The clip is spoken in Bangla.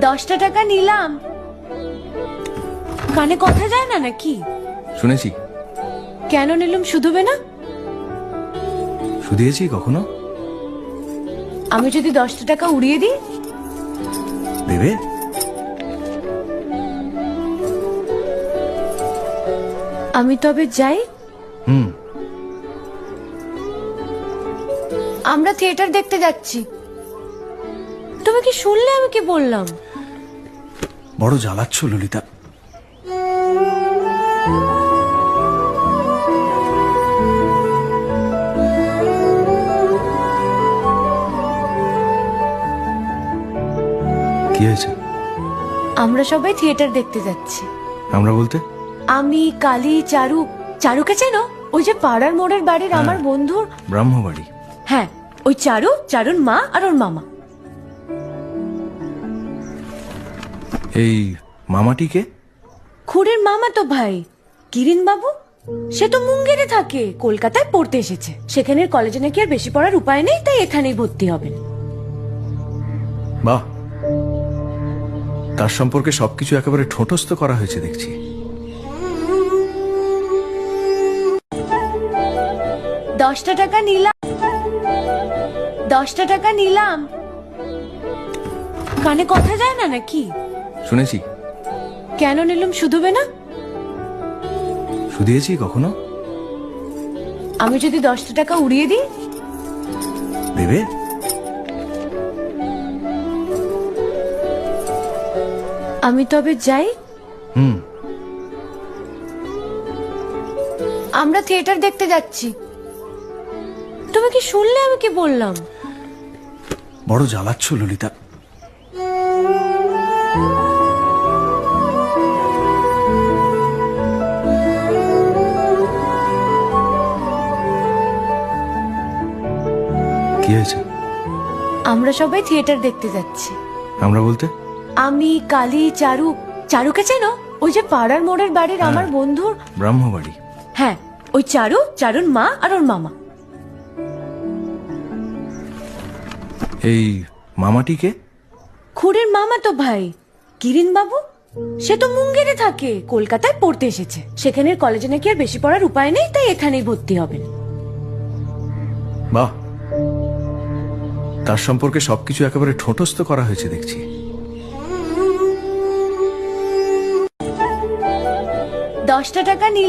10টা টাকা নিলাম। কানে কথা যায় না নাকি? শুনেছি। কেন নিলাম? শুধুবে না? শুধিয়েছি কখনো? আমি যদি 10টা টাকা উড়িয়ে দিই? দেবে? আমি তবে যাই। আমরা থিয়েটার দেখতে যাচ্ছি। তুমি কি শুনলে আমি কি বললাম? বড় জ্বালাচ্ছ ললিতা। কি হয়েছে? আমরা সবাই থিয়েটার দেখতে যাচ্ছি। আমরা বলতে? আমি, কালী, চারু। চারুকে চেনো? ওই যে পাড়ার মোড়ের বাড়ির আমার বন্ধুর। ব্রাহ্মবাড়ি। হ্যাঁ, ওই চারু, চারুর মা আর ওর মামা। এই মামাটিকে? খুড়ের মামা তো ভাই, কিরিন বাবু। সে তো মুঙ্গেরে থাকে, কলকাতায় পড়তে এসেছে। সেখানের কলেজে নাকি আর বেশি পড়ার উপায় নেই, তাই এখানেই ভর্তি হবেন। বাহ, তার সম্পর্কে সবকিছু একেবারে ঠোঁটস্থ করা হয়েছে দেখছি। দশটা টাকা নিলাম। 10টা টাকা নিলাম। কানে কথা যায় না নাকি? শুনেছি। কেন নিলাম? শুধুবে না? শুধিয়েছি কখনো? আমি যদি 10টা টাকা উড়িয়ে দিই? দেবে? আমি তবে যাই। আমরা থিয়েটার দেখতে যাচ্ছি। তুমি কি শুনলে আমি কি বললাম? বড় জ্বালাচ্ছ ললিতা। কি হয়েছে? আমরা সবাই থিয়েটার দেখতে যাচ্ছি। আমরা বলতে? আমি, কালী, চারু। চারুকে চেনো? ওই যে পাড়ার মোড়ের বাড়ির আমার বন্ধুর। ব্রাহ্মবাড়ি। হ্যাঁ, ওই চারু, চারুর মা আর ওর মামা। এই মামাটিকে? খুড়ের মামা তো ভাই, কিরিন বাবু। সে তো মুঙ্গেরে থাকে, কলকাতায় পড়তে এসেছে। সেখানের কলেজে নাকি আর বেশি পড়ার উপায় নেই, তাই এখানেই ভর্তি হবেন। বাহ, তার সম্পর্কে সবকিছু একেবারে ঠোঁটস্থ করা হয়েছে দেখছি। 10টা টাকা নিলাম।